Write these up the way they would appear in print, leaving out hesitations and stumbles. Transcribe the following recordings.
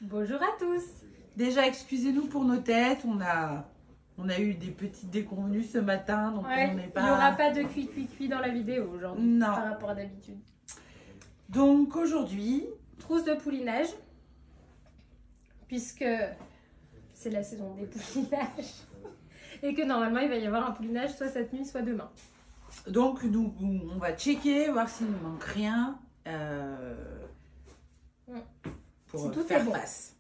Bonjour à tous. Déjà, excusez-nous pour nos têtes. On a eu des petites déconvenues ce matin. Donc Ouais, on n'est pas... il n'y aura pas de cuit dans la vidéo aujourd'hui. Non. Par rapport à d'habitude. Donc aujourd'hui... Trousse de poulinage. Puisque c'est la saison des poulinages. Et que normalement, il va y avoir un poulinage soit cette nuit, soit demain. Donc nous, on va checker, voir s'il ne manque rien pour si tout faire est bon. face.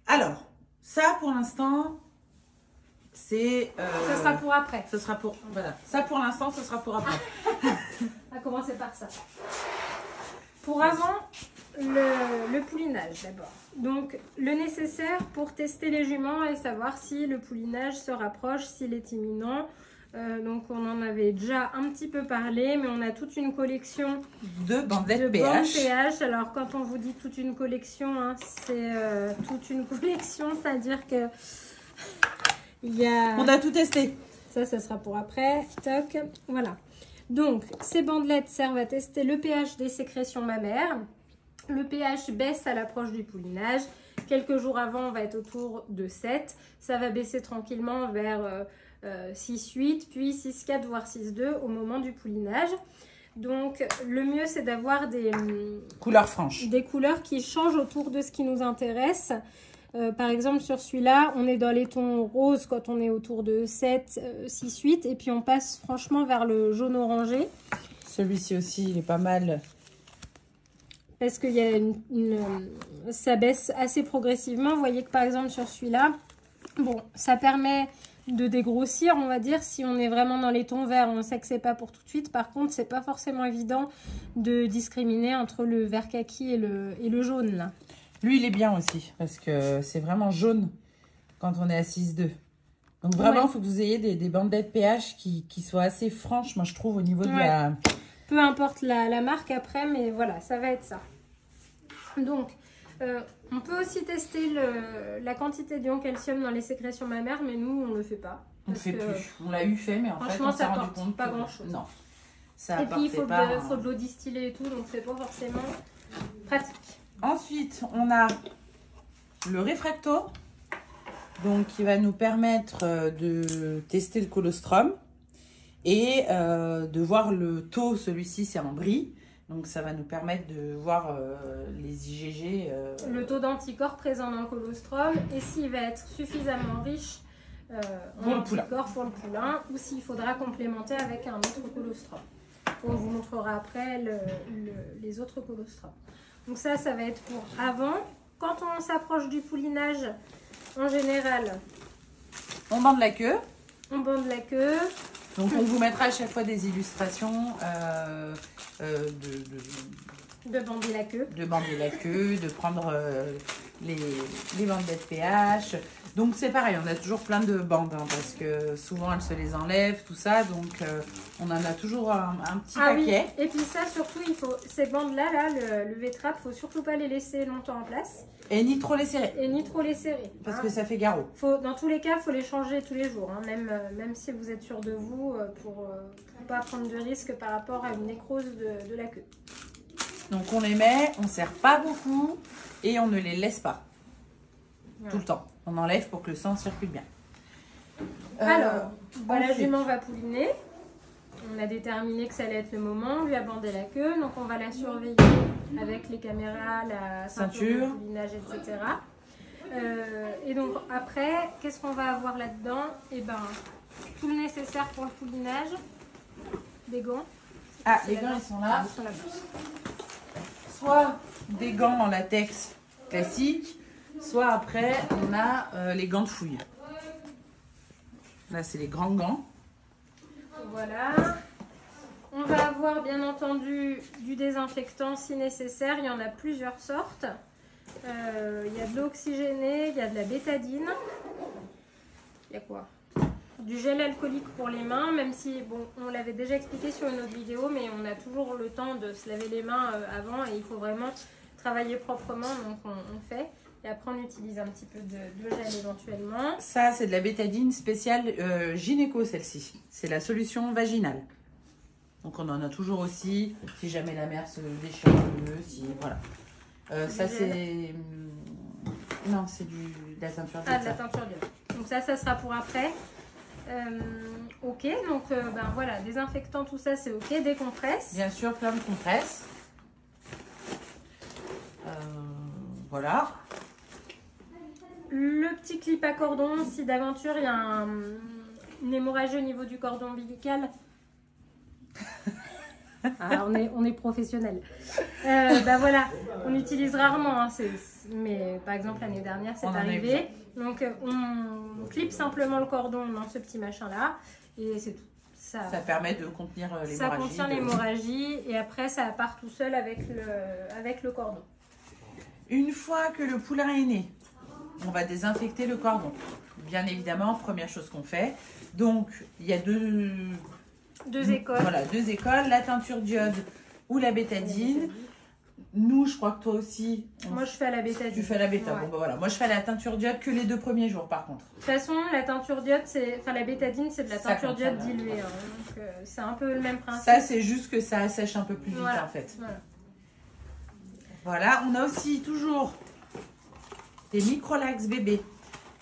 Alors, ça pour l'instant, c'est... Ce sera pour après. Ce sera pour... Voilà. Ça pour l'instant, ce sera pour après. On va commencer par ça. Pour avant, le poulinage d'abord. Donc, le nécessaire pour tester les juments et savoir si le poulinage se rapproche, s'il est imminent. Donc, on en avait déjà un petit peu parlé, mais on a toute une collection de bandelettes de PH. bandes PH. Alors, quand on vous dit toute une collection, hein, c'est toute une collection, c'est-à-dire que il y a... On a tout testé. Ça sera pour après. Toc, voilà. Donc, ces bandelettes servent à tester le pH des sécrétions mammaires. Le pH baisse à l'approche du poulinage. Quelques jours avant, on va être autour de 7. Ça va baisser tranquillement vers 6,8, puis 6,4, voire 6,2 au moment du poulinage. Donc, le mieux, c'est d'avoir des couleurs franches. Des couleurs qui changent autour de ce qui nous intéresse. Par exemple, sur celui-là, on est dans les tons roses quand on est autour de 7, 6, 8. Et puis, on passe franchement vers le jaune orangé. Celui-ci aussi, il est pas mal. Parce qu'il y a ça baisse assez progressivement. Vous voyez que par exemple, sur celui-là, bon, ça permet de dégrossir, on va dire. Si on est vraiment dans les tons verts, on sait que c'est pas pour tout de suite. Par contre, c'est pas forcément évident de discriminer entre le vert kaki et le jaune, là. Lui, il est bien aussi, parce que c'est vraiment jaune quand on est à 6,2. Donc vraiment, il faut que vous ayez des bandelettes PH qui soient assez franches, moi je trouve, au niveau de la... Peu importe la marque après, mais voilà, ça va être ça. Donc, on peut aussi tester la quantité d'ion calcium dans les sécrétions mammaires, mais nous, on ne le fait pas. On ne fait plus. On l'a eu fait, mais en fait, on s'est rendu compte pas grand-chose. Non, ça et puis, il faut pas... de l'eau distillée et tout, donc c'est pas forcément pratique. Ensuite, on a le réfracto, donc qui va nous permettre de tester le colostrum et de voir le taux. Celui-ci, c'est en bris, donc ça va nous permettre de voir les IgG. Le taux d'anticorps présent dans le colostrum et s'il va être suffisamment riche en anticorps pour le poulain ou s'il faudra complémenter avec un autre colostrum. On vous montrera après les autres colostrums. Donc ça va être pour avant. Quand on s'approche du poulinage, en général, on bande la queue. On bande la queue. Donc on vous mettra à chaque fois des illustrations de bander la queue. De bander la queue, de prendre les bandelettes PH. Donc c'est pareil, on a toujours plein de bandes, hein, parce que souvent elles se les enlèvent, tout ça. Donc on en a toujours un petit paquet. Oui. Et puis ça, surtout, il faut ces bandes-là, le V-trap, il ne faut surtout pas les laisser longtemps en place. Et ni trop les serrer. Et ni trop les serrer. Parce que ça fait garrot. Dans tous les cas, il faut les changer tous les jours, hein, même si vous êtes sûr de vous, pour ne pas prendre de risque par rapport à une nécrose de la queue. Donc on les met, on ne serre pas beaucoup et on ne les laisse pas. Tout le temps. On enlève pour que le sang circule bien. Alors, la jument va pouliner. On a déterminé que ça allait être le moment. On lui a bandé la queue. Donc, on va la surveiller avec les caméras, la ceinture de poulinage, etc. Et donc, après, qu'est-ce qu'on va avoir là-dedans? Eh ben, tout le nécessaire pour le poulinage. Des gants. Ah, les gants, ils sont là. Soit des gants en latex classiques, soit après, on a les gants de fouille. Là, c'est les grands gants. Voilà. On va avoir bien entendu du désinfectant si nécessaire. Il y en a plusieurs sortes. Il y a de l'eau oxygénée, il y a de la bétadine. Il y a quoi? du gel alcoolique pour les mains, même si, bon, on l'avait déjà expliqué sur une autre vidéo, mais on a toujours le temps de se laver les mains avant et il faut vraiment travailler proprement, donc on fait. Et après, on utilise un petit peu de gel éventuellement. Ça, c'est de la bétadine spéciale gynéco, celle-ci. C'est la solution vaginale. Donc, on en a toujours aussi, si jamais la mère se déchire un peu, si, voilà. Ça, c'est... Non, c'est de la teinture d'iode. Ah, de la teinture d'iode. Donc ça sera pour après. Ok, donc ben voilà, désinfectant, tout ça, c'est ok. Décompresse. Bien sûr, plein de compresses. Voilà. Le petit clip à cordon, si d'aventure il y a une hémorragie au niveau du cordon ombilical. Ah, on est professionnel. Ben voilà, on utilise rarement, hein, mais par exemple l'année dernière c'est arrivé. Donc on clip simplement le cordon dans ce petit machin là et c'est tout. Ça permet de contenir l'hémorragie. Ça contient l'hémorragie et après ça part tout seul avec le cordon. Une fois que le poulain est né, on va désinfecter le cordon. Bien évidemment, première chose qu'on fait. Donc il y a deux écoles. Voilà, 2 écoles, la teinture d'iode ou la bétadine. Nous, je crois que toi aussi. Moi, je fais à la bétadine. Tu fais à la bétadine. Ouais. Bon, bah voilà. Moi, je fais à la teinture d'iode que les 2 premiers jours, par contre. De toute façon, la teinture d'iode, la bétadine, c'est de la teinture d'iode diluée. Hein. Donc, c'est un peu le même principe. Ça, c'est juste que ça assèche un peu plus vite, en fait. Voilà. On a aussi toujours des microlax bébés.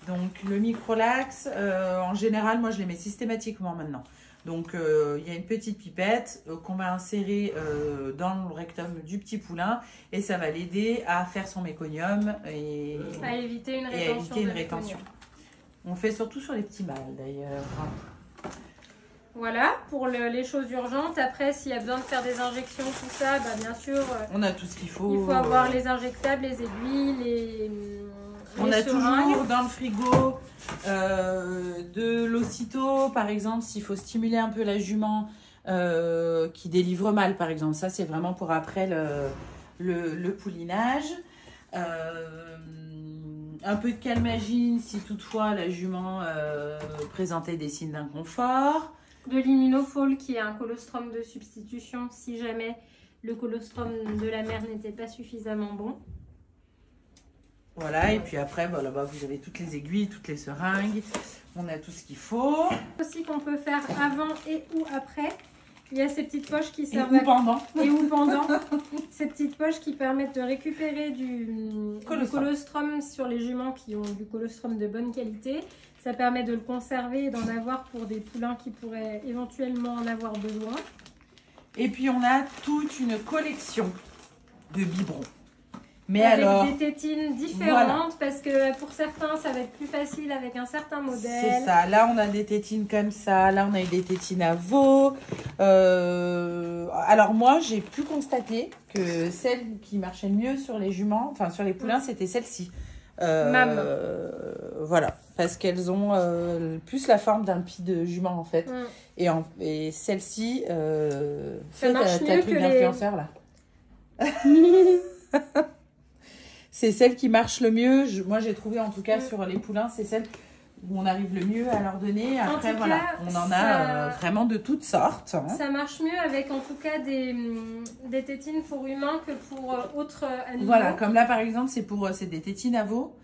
Donc, le microlax, en général, moi, je les mets systématiquement maintenant. Donc, il y a une petite pipette qu'on va insérer dans le rectum du petit poulain et ça va l'aider à faire son méconium et à éviter une rétention. On fait surtout sur les petits mâles d'ailleurs. Voilà, pour les choses urgentes. Après, s'il y a besoin de faire des injections, tout ça, bah, bien sûr. On a tout ce qu'il faut. Il faut avoir les injectables, les aiguilles, on a toujours dans le frigo de l'ocyto, par exemple, s'il faut stimuler un peu la jument qui délivre mal, par exemple. Ça, c'est vraiment pour après le poulinage. Un peu de calmagine si toutefois la jument présentait des signes d'inconfort. De l'immunofol qui est un colostrum de substitution si jamais le colostrum de la mère n'était pas suffisamment bon. Voilà, et puis après, voilà, bah, vous avez toutes les aiguilles, toutes les seringues, on a tout ce qu'il faut. Aussi qu'on peut faire avant et ou après, il y a ces petites poches qui servent pendant. Et ou pendant. Ces petites poches qui permettent de récupérer du colostrum sur les juments qui ont du colostrum de bonne qualité. Ça permet de le conserver et d'en avoir pour des poulains qui pourraient éventuellement en avoir besoin. Et puis on a toute une collection de biberons. Mais avec alors, des tétines différentes, voilà. Parce que pour certains, ça va être plus facile avec un certain modèle. C'est ça. Là, on a des tétines comme ça. Là, on a des tétines à veau. Alors, moi, j'ai pu constater que celle qui marchait le mieux sur les juments, enfin sur les poulains, c'était celle-ci. Voilà. Parce qu'elles ont plus la forme d'un pied de jument, en fait. Et celle-ci, ça marche mieux que l'influenceur, là. C'est celle qui marche le mieux. Moi, j'ai trouvé en tout cas sur les poulains, c'est celle où on arrive le mieux à leur donner. Après, voilà, on en a vraiment de toutes sortes. Hein. Ça marche mieux avec en tout cas des tétines pour humains que pour autres animaux. Voilà, comme là par exemple, c'est des tétines à veau.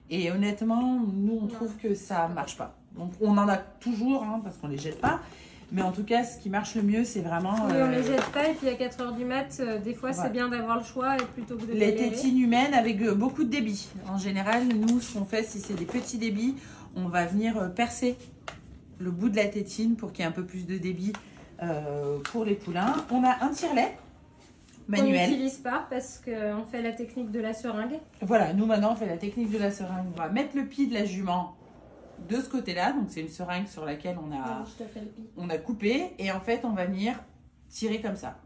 Et honnêtement, nous, on trouve que ça marche pas. Donc, on en a toujours, hein, parce qu'on les jette pas. Mais en tout cas, ce qui marche le mieux, c'est vraiment... Oui, on les jette pas. Et puis à 4 h du mat, des fois, c'est bien d'avoir le choix plutôt que de les tétines humaines avec beaucoup de débit. En général, nous, ce qu'on fait, si c'est des petits débits, on va venir percer le bout de la tétine pour qu'il y ait un peu plus de débit pour les poulains. On a un tire-lait manuel. On n'utilise pas parce qu'on fait la technique de la seringue. Voilà, nous, maintenant, on fait la technique de la seringue. On va mettre le pied de la jument de ce côté-là, donc c'est une seringue sur laquelle on a coupé et en fait on va venir tirer comme ça.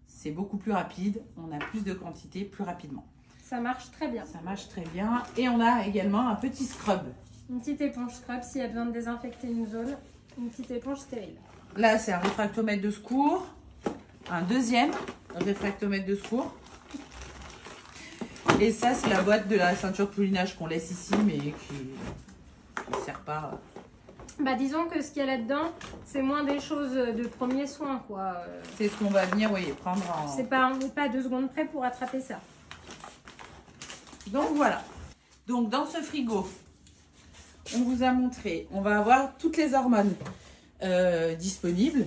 C'est beaucoup plus rapide, on a plus de quantité plus rapidement. Ça marche très bien. Ça marche très bien et on a également un petit scrub. Une petite éponge scrub s'il y a besoin de désinfecter une zone, une petite éponge stérile. Là c'est un réfractomètre de secours, un deuxième réfractomètre de secours. Et ça c'est la boîte de la ceinture de poulinage qu'on laisse ici mais qui ne sert pas Bah, disons que ce qu'il y a là-dedans, c'est moins des choses de premier soin, quoi. C'est ce qu'on va venir, oui, prendre en... C'est pas, on n'est pas à 2 secondes près pour attraper ça. Donc voilà. Donc dans ce frigo, on vous a montré, on va avoir toutes les hormones disponibles.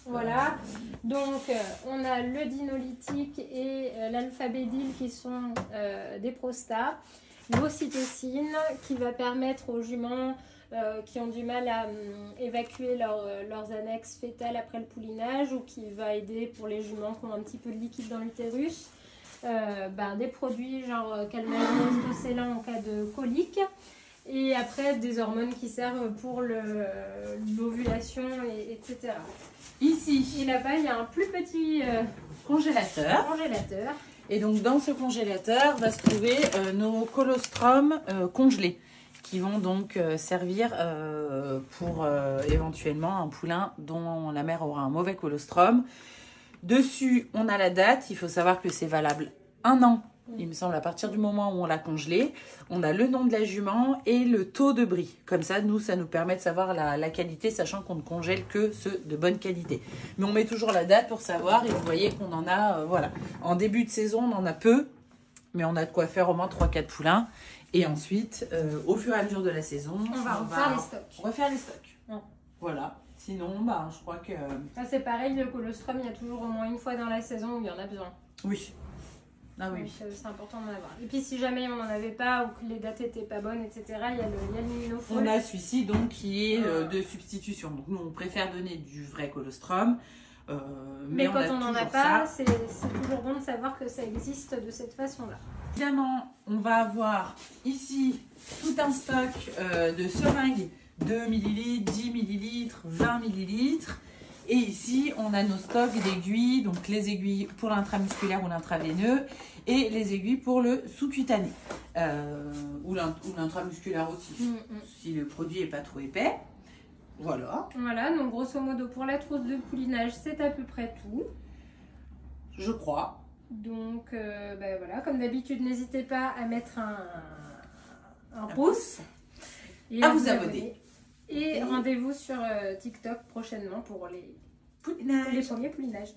Voilà. Donc on a le dinolytique et l'alpha-bédyle qui sont des prostats. L'ocytocine qui va permettre aux juments qui ont du mal à évacuer leurs annexes fétales après le poulinage, ou qui va aider pour les juments qui ont un petit peu de liquide dans l'utérus. Des produits genre calmagène, ostocélan en cas de colique. Et après des hormones qui servent pour l'ovulation, etc. Ici, Et là-bas, il y a un plus petit congélateur. Et donc dans ce congélateur va se trouver nos colostrums congelés, qui vont donc servir pour éventuellement un poulain dont la mère aura un mauvais colostrum. Dessus, on a la date. Il faut savoir que c'est valable 1 an, il me semble, à partir du moment où on l'a congelé. On a le nom de la jument et le taux de bris. Comme ça, ça nous permet de savoir la qualité, sachant qu'on ne congèle que ceux de bonne qualité. Mais on met toujours la date pour savoir. Et vous voyez qu'on en a, voilà. En début de saison, on en a peu, mais on a de quoi faire au moins 3-4 poulains. Et ensuite, au fur et à mesure de la saison, on va refaire les stocks. On va faire les stocks. Voilà. Sinon, je crois que... Ça, c'est pareil, le colostrum, il y a toujours au moins une fois dans la saison où il y en a besoin. Oui. Ah oui. C'est important d'en avoir. Et puis, si jamais on n'en avait pas, ou que les dates n'étaient pas bonnes, etc., il y a l'immunofol. On a celui-ci, donc, qui est de substitution. Donc, nous, on préfère donner du vrai colostrum. Mais quand on n'en a pas, c'est toujours bon de savoir que ça existe de cette façon-là. Évidemment, on va avoir ici tout un stock de seringues, 2 ml, 10 ml, 20 ml. Et ici, on a nos stocks d'aiguilles, donc les aiguilles pour l'intramusculaire ou l'intraveineux et les aiguilles pour le sous-cutané ou l'intramusculaire aussi, si le produit n'est pas trop épais. Voilà. Voilà, donc grosso modo, pour la trousse de poulinage, c'est à peu près tout. Je crois. Donc, voilà, comme d'habitude, n'hésitez pas à mettre un pouce. Et à vous abonner. Et rendez-vous sur TikTok prochainement pour les premiers poulinages.